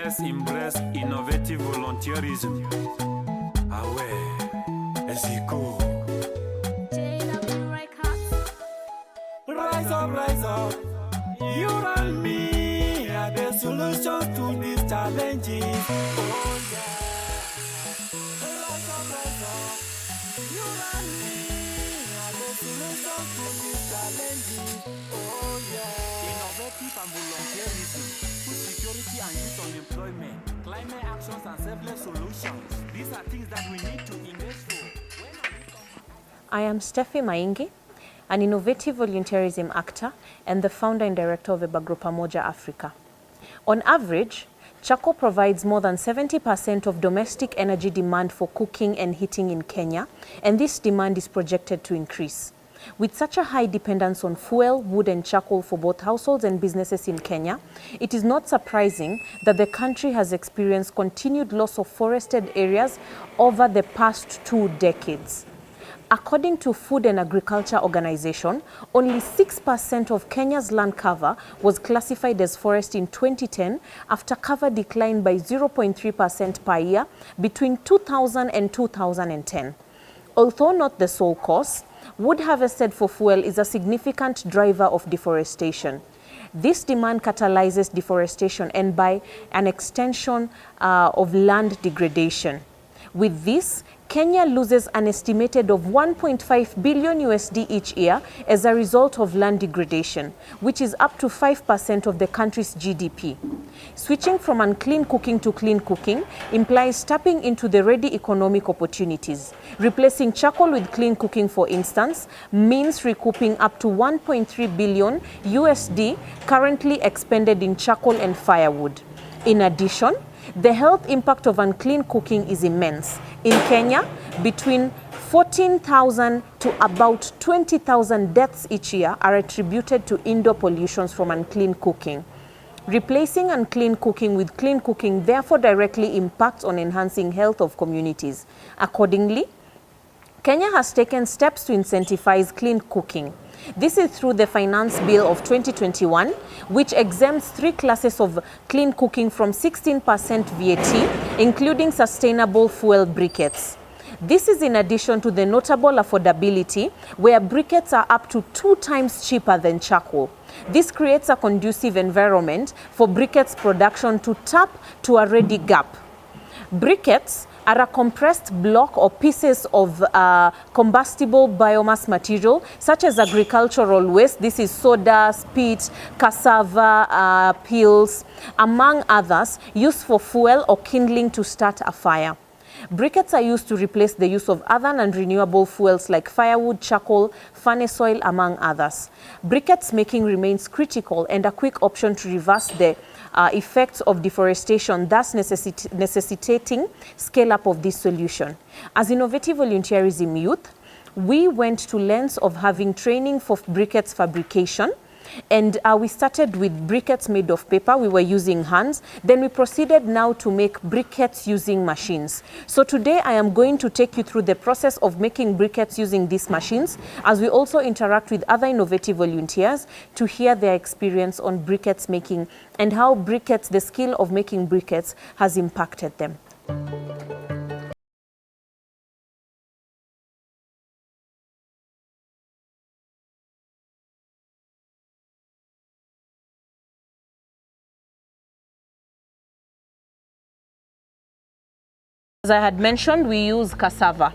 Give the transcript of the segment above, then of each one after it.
let's embrace innovative volunteerism. Away, as you go. Rise up, you and me are the solutions to these challenges. Oh yeah. Rise up, you and me are the solutions to these challenges. Oh yeah. Innovative and volunteerism, food security and youth unemployment, climate actions and selfless solutions. These are things that we need to invest for. I am Steffi Maingi, an innovative volunteerism actor and the founder and director of EBAFOSA Africa. On average, charcoal provides more than 70% of domestic energy demand for cooking and heating in Kenya, and this demand is projected to increase. With such a high dependence on fuel, wood and charcoal for both households and businesses in Kenya, it is not surprising that the country has experienced continued loss of forested areas over the past 2 decades. According to Food and Agriculture Organization, only 6% of Kenya's land cover was classified as forest in 2010 after cover declined by 0.3% per year between 2000 and 2010. Although not the sole cause, wood harvested for fuel is a significant driver of deforestation. This demand catalyzes deforestation and by an extension of land degradation. With this, Kenya loses an estimated of 1.5 billion USD each year as a result of land degradation, which is up to 5% of the country's GDP. Switching from unclean cooking to clean cooking implies tapping into the ready economic opportunities. Replacing charcoal with clean cooking, for instance, means recouping up to 1.3 billion USD currently expended in charcoal and firewood. In addition, the health impact of unclean cooking is immense. In Kenya, between 14,000 to about 20,000 deaths each year are attributed to indoor pollutions from unclean cooking. Replacing unclean cooking with clean cooking therefore directly impacts on enhancing health of communities. Accordingly, Kenya has taken steps to incentivize clean cooking. This is through the Finance Bill of 2021, which exempts 3 classes of clean cooking from 16% VAT, including sustainable fuel briquettes. This is in addition to the notable affordability, where briquettes are up to 2 times cheaper than charcoal. This creates a conducive environment for briquettes production to tap to a ready gap. Briquettes are a compressed block or pieces of combustible biomass material such as agricultural waste. This is soda, spit, cassava, peels, among others, used for fuel or kindling to start a fire. Briquettes are used to replace the use of other non-renewable fuels like firewood, charcoal, furnace oil, among others. Briquettes making remains critical and a quick option to reverse the effects of deforestation, thus necessitating scale-up of this solution. As innovative volunteerism youth, we went to lengths of having training for briquettes fabrication, and we started with briquettes made of paper. We were using hands. Then we proceeded now to make briquettes using machines. So today I am going to take you through the process of making briquettes using these machines, as we also interact with other innovative volunteers to hear their experience on briquettes making and how briquettes, the skill of making briquettes, has impacted them. As I had mentioned, we use cassava.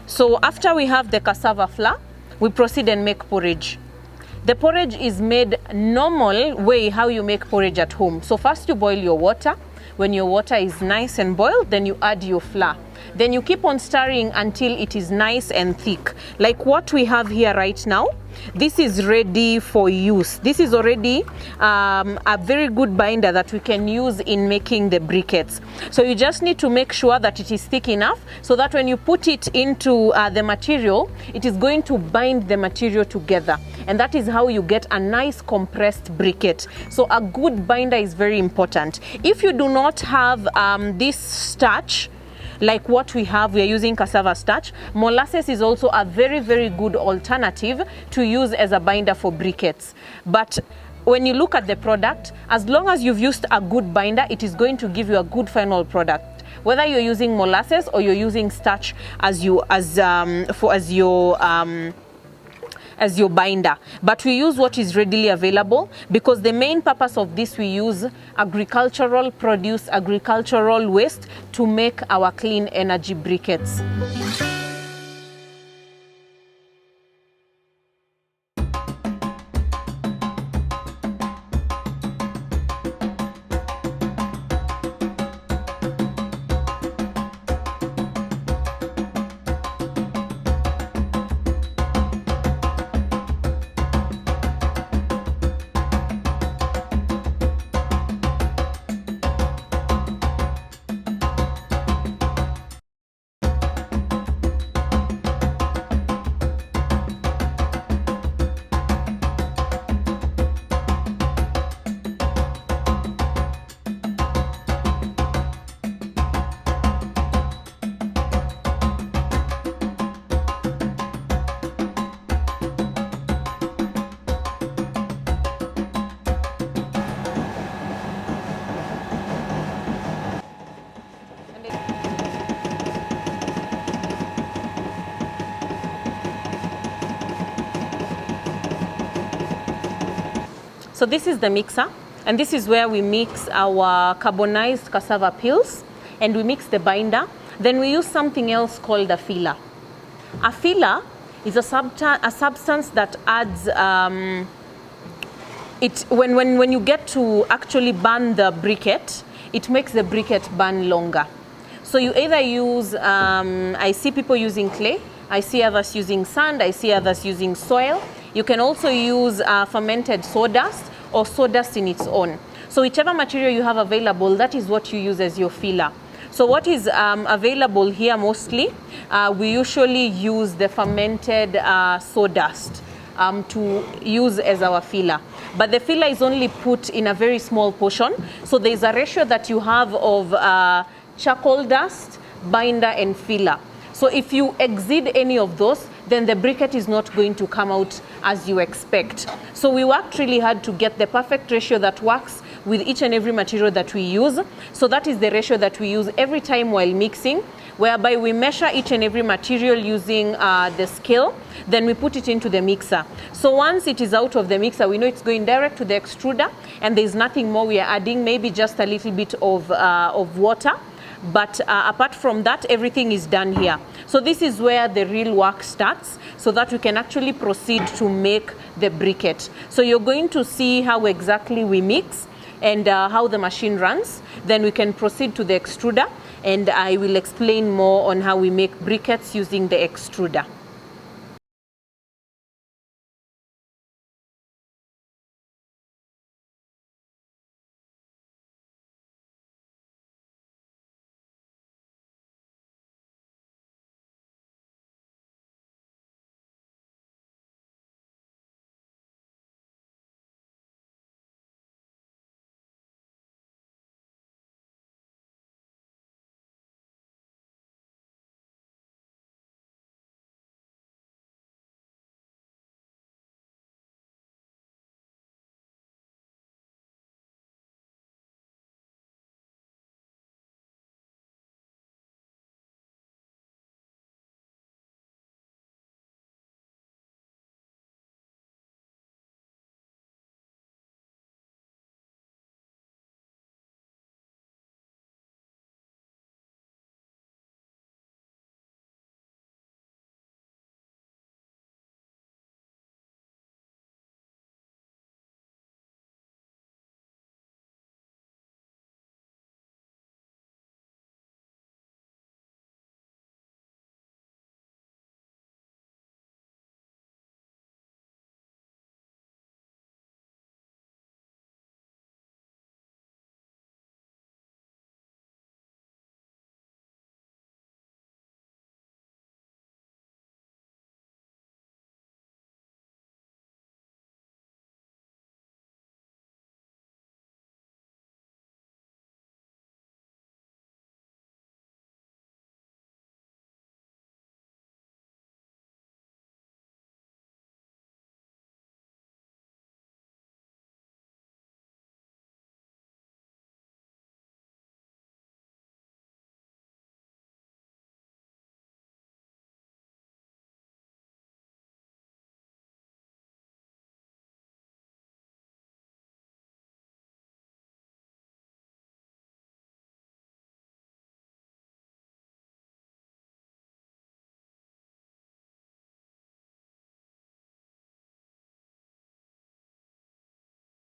So after we have the cassava flour, we proceed and make porridge. The porridge is made normal way how you make porridge at home. So first you boil your water. When your water is nice and boiled, then you add your flour. Then you keep on stirring until it is nice and thick. Like what we have here right now. This is ready for use. This is already a very good binder that we can use in making the briquettes. So you just need to make sure that it is thick enough so that when you put it into the material, it is going to bind the material together. And that is how you get a nice compressed briquette. So a good binder is very important. If you do not have this starch, like what we have, we are using cassava starch. Molasses is also a very, very good alternative to use as a binder for briquettes. But when you look at the product, as long as you've used a good binder, it is going to give you a good final product. Whether you're using molasses or you're using starch as your binder, but we use what is readily available, because the main purpose of this, we use agricultural produce, agricultural waste to make our clean energy briquettes. So this is the mixer, and this is where we mix our carbonized cassava peels, and we mix the binder. Then we use something else called a filler. A filler is a substance that adds, when you get to actually burn the briquette, it makes the briquette burn longer. So you either use, I see people using clay, I see others using sand, I see others using soil. You can also use fermented sawdust or sawdust in its own. So whichever material you have available, that is what you use as your filler. So what is available here mostly, we usually use the fermented sawdust to use as our filler. But the filler is only put in a very small portion. So there's a ratio that you have of charcoal dust, binder, and filler. So if you exceed any of those, then the briquette is not going to come out as you expect. So we worked really hard to get the perfect ratio that works with each and every material that we use. So that is the ratio that we use every time while mixing, whereby we measure each and every material using the scale, then we put it into the mixer. So once it is out of the mixer, we know it's going direct to the extruder, and there's nothing more we are adding, maybe just a little bit of water. But apart from that, everything is done here. So this is where the real work starts, so that we can actually proceed to make the briquette. So you're going to see how exactly we mix and how the machine runs. Then we can proceed to the extruder, and I will explain more on how we make briquettes using the extruder.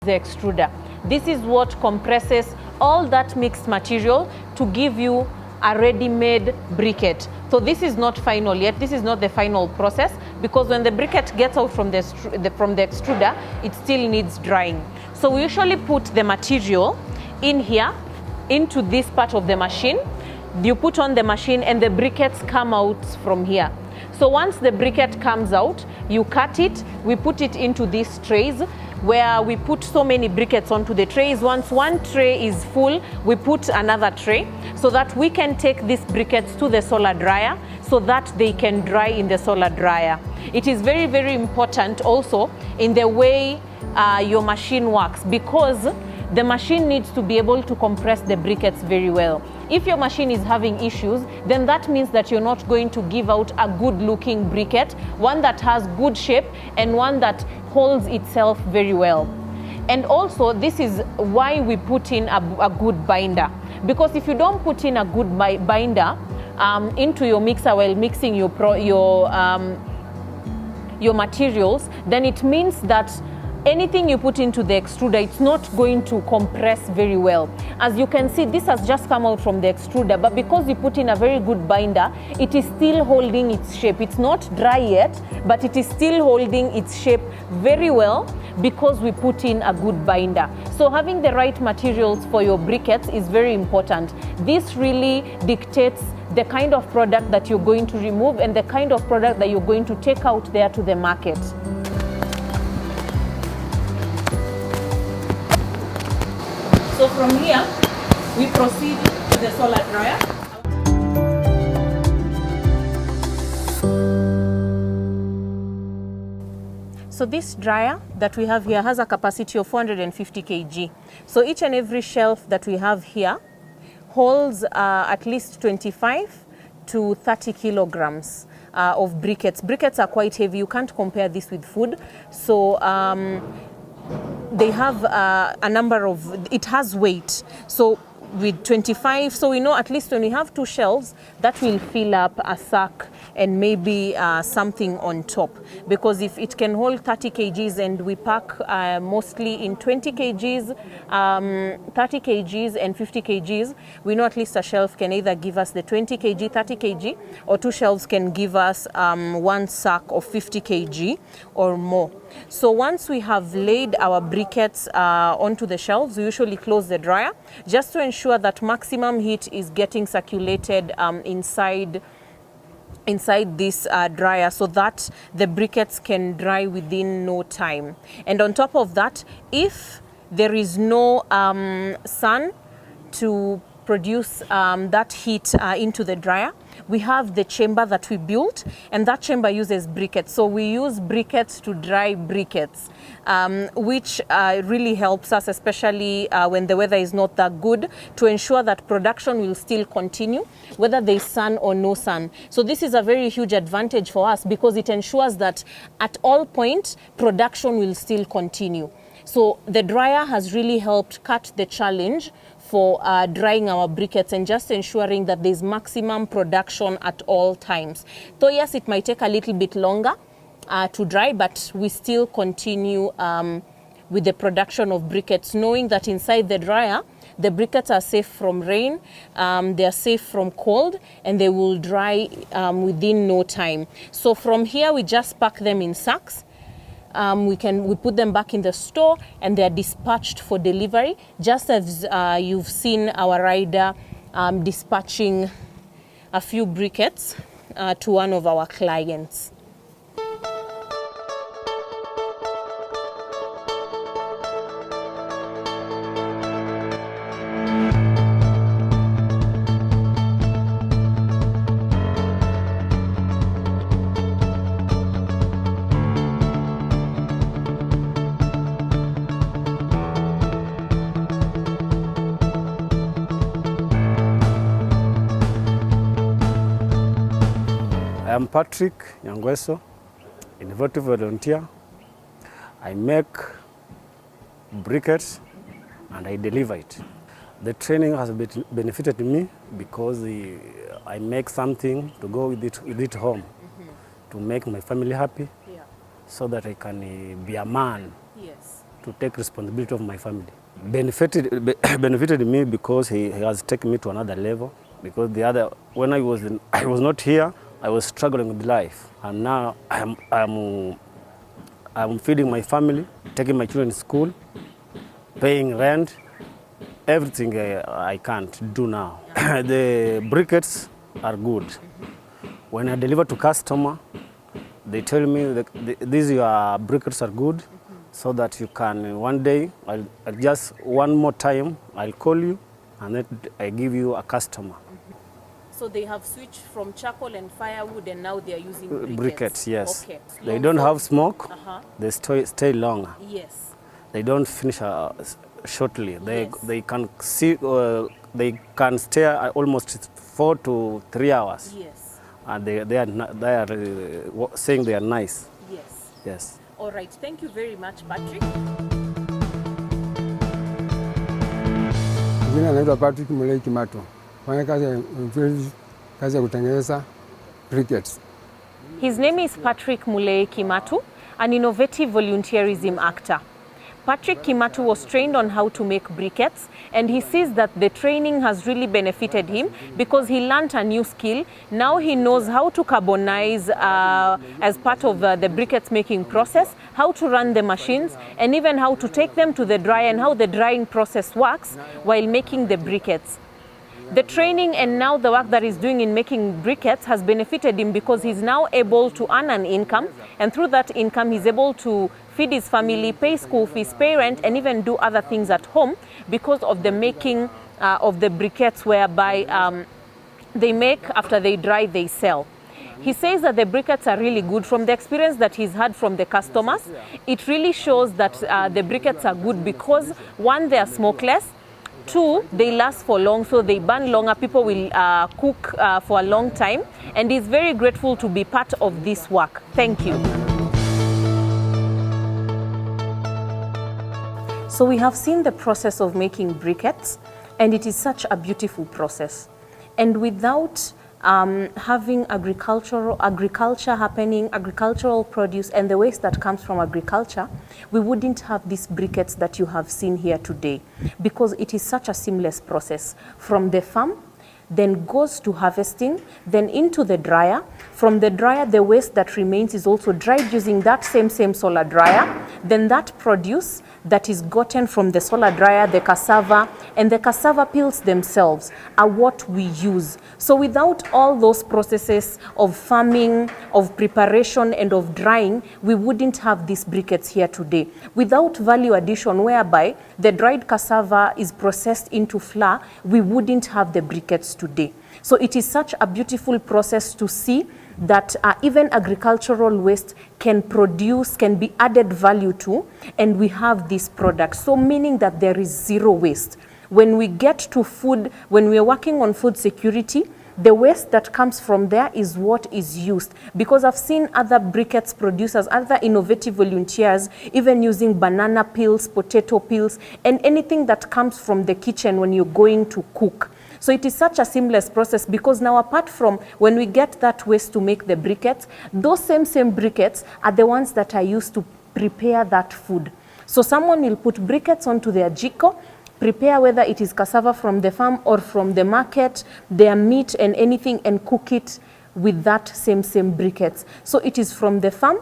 The extruder. This is what compresses all that mixed material to give you a ready-made briquette. So this is not final yet. This is not the final process, because when the briquette gets out from the extruder, it still needs drying. So we usually put the material in here, into this part of the machine. You put on the machine and the briquettes come out from here. So once the briquette comes out, you cut it, we put it into these trays, where we put so many briquettes onto the trays. Once one tray is full, we put another tray, so that we can take these briquettes to the solar dryer, so that they can dry in the solar dryer. It is very, very important also in the way your machine works, because the machine needs to be able to compress the briquettes very well. If your machine is having issues, then that means that you're not going to give out a good looking briquette, one that has good shape and one that holds itself very well. And also, this is why we put in a good binder, because if you don't put in a good binder into your mixer while mixing your materials, then it means that anything you put into the extruder, it's not going to compress very well. As you can see, this has just come out from the extruder, but because you put in a very good binder, it is still holding its shape. It's not dry yet, but it is still holding its shape very well, because we put in a good binder. So having the right materials for your briquettes is very important. This really dictates the kind of product that you're going to remove and the kind of product that you're going to take out there to the market. So from here, we proceed to the solar dryer. So this dryer that we have here has a capacity of 450 kg. So each and every shelf that we have here holds at least 25 to 30 kilograms of briquettes. Briquettes are quite heavy. You can't compare this with food. So they have a number of, it has weight. So with 25, so we know at least when we have 2 shelves, that will fill up a sack and maybe something on top. Because if it can hold 30 kgs and we pack mostly in 20 kgs, 30 kgs and 50 kgs, we know at least a shelf can either give us the 20 kg, 30 kg, or 2 shelves can give us 1 sack of 50 kg or more. So once we have laid our briquettes onto the shelves, we usually close the dryer just to ensure that maximum heat is getting circulated inside this dryer, so that the briquettes can dry within no time. And on top of that, if there is no sun to produce that heat into the dryer, we have the chamber that we built, and that chamber uses briquettes. So we use briquettes to dry briquettes, which really helps us, especially when the weather is not that good, to ensure that production will still continue, whether there's sun or no sun. So this is a very huge advantage for us, because it ensures that at all points, production will still continue. So the dryer has really helped cut the challenge for drying our briquettes and just ensuring that there's maximum production at all times. So yes, it might take a little bit longer to dry, but we still continue with the production of briquettes, knowing that inside the dryer, the briquettes are safe from rain, they are safe from cold, and they will dry within no time. So from here, we just pack them in sacks. We put them back in the store, and they are dispatched for delivery, just as you've seen our rider dispatching a few briquettes to one of our clients. I am Patrick Nyangweso, innovative volunteer. I make briquettes and I deliver it. The training has benefited me because I make something to go with it home, to make my family happy, so that I can be a man to take responsibility of my family. Benefited me because he has taken me to another level. Because when I was not here, I was struggling with life, and now I'm feeding my family, taking my children to school, paying rent, everything I can't do now. The briquettes are good. When I deliver to customer, they tell me that these your briquettes are good, so that you can one day, I'll just one more time, I'll call you, and then I give you a customer. So they have switched from charcoal and firewood, and now they are using briquettes. Briquettes, yes. Okay. They don't have smoke. They stay longer. Yes. They don't finish shortly. Yes. They can see. They can stay almost 4 to 3 hours. Yes. And they are saying they are nice. Yes. Yes. All right. Thank you very much, Patrick. Jina naitwa Patrick Mulei Kimato. Fanya kazi ya kutengeneza briquettes. His name is Patrick Mulei Kimatu, an innovative volunteerism actor. Patrick Kimatu was trained on how to make briquettes, and he says that the training has really benefited him because he learned a new skill. Now he knows how to carbonize as part of the briquettes making process, how to run the machines, and even how to take them to the dryer and how the drying process works while making the briquettes. The training and now the work that he's doing in making briquettes has benefited him because he's now able to earn an income, and through that income he's able to feed his family, pay school fees, pay rent, and even do other things at home because of the making of the briquettes, whereby they make, after they dry, they sell. He says that the briquettes are really good. From the experience that he's had from the customers, it really shows that the briquettes are good because, one, they are smokeless. 2, they last for long, so they burn longer. People will cook for a long time, and he's very grateful to be part of this work. Thank you. So we have seen the process of making briquettes, and it is such a beautiful process. And without having agriculture happening, agricultural produce, and the waste that comes from agriculture, we wouldn't have these briquettes that you have seen here today, because it is such a seamless process from the farm, then goes to harvesting, then into the dryer. From the dryer, the waste that remains is also dried using that same solar dryer. Then that produce that is gotten from the solar dryer, the cassava, and the cassava peels themselves are what we use. So without all those processes of farming, of preparation, and of drying, we wouldn't have these briquettes here today. Without value addition, whereby the dried cassava is processed into flour, we wouldn't have the briquettes today. So it is such a beautiful process to see that even agricultural waste can be added value to, and we have this product. So meaning that there is zero waste. When we get to food, when we're working on food security, the waste that comes from there is what is used. Because I've seen other briquettes producers, other innovative volunteers, even using banana peels, potato peels, and anything that comes from the kitchen when you're going to cook. So it is such a seamless process, because now, apart from when we get that waste to make the briquettes, those same briquettes are the ones that are used to prepare that food. So someone will put briquettes onto their jiko, prepare whether it is cassava from the farm or from the market, their meat and anything, and cook it with that same briquettes. So it is from the farm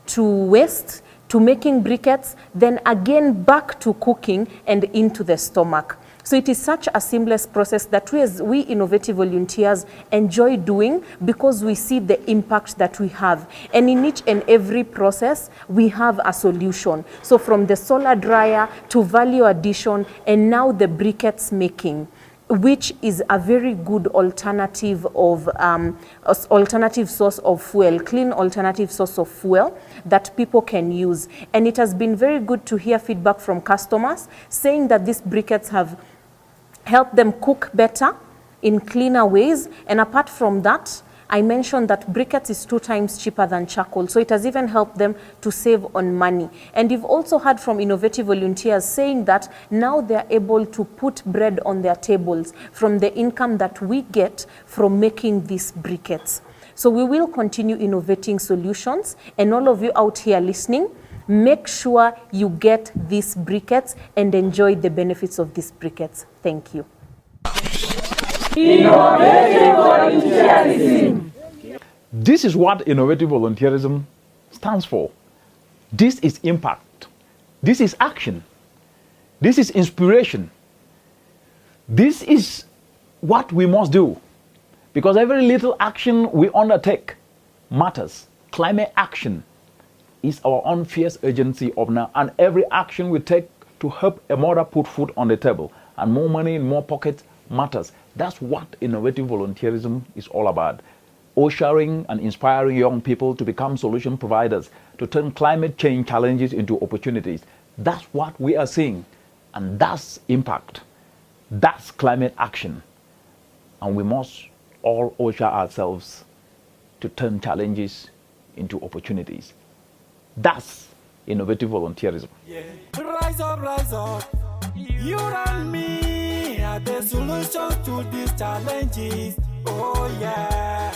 to waste, to making briquettes, then again back to cooking and into the stomach. So it is such a seamless process that we innovative volunteers enjoy doing, because we see the impact that we have. And in each and every process, we have a solution. So from the solar dryer to value addition, and now the briquettes making, which is a very good alternative source of fuel, clean alternative source of fuel that people can use. And it has been very good to hear feedback from customers saying that these briquettes have helped them cook better in cleaner ways. And apart from that, I mentioned that briquettes is 2 times cheaper than charcoal, so it has even helped them to save on money. And you've also heard from innovative volunteers saying that now they're able to put bread on their tables from the income that we get from making these briquettes. So we will continue innovating solutions, and all of you out here listening, make sure you get these briquettes and enjoy the benefits of these briquettes. Thank you. Innovative volunteerism. This is what innovative volunteerism stands for. This is impact. This is action. This is inspiration. This is what we must do, because every little action we undertake matters. Climate action is our own fierce urgency of now, and every action we take to help a mother put food on the table and more money in more pockets matters. That's what innovative volunteerism is all about. Ushering and inspiring young people to become solution providers, to turn climate change challenges into opportunities. That's what we are seeing, and that's impact. That's climate action. And we must all usher ourselves to turn challenges into opportunities. That's innovative volunteerism. Yeah. Rise up. You and me are the solution to these challenges. Oh yeah.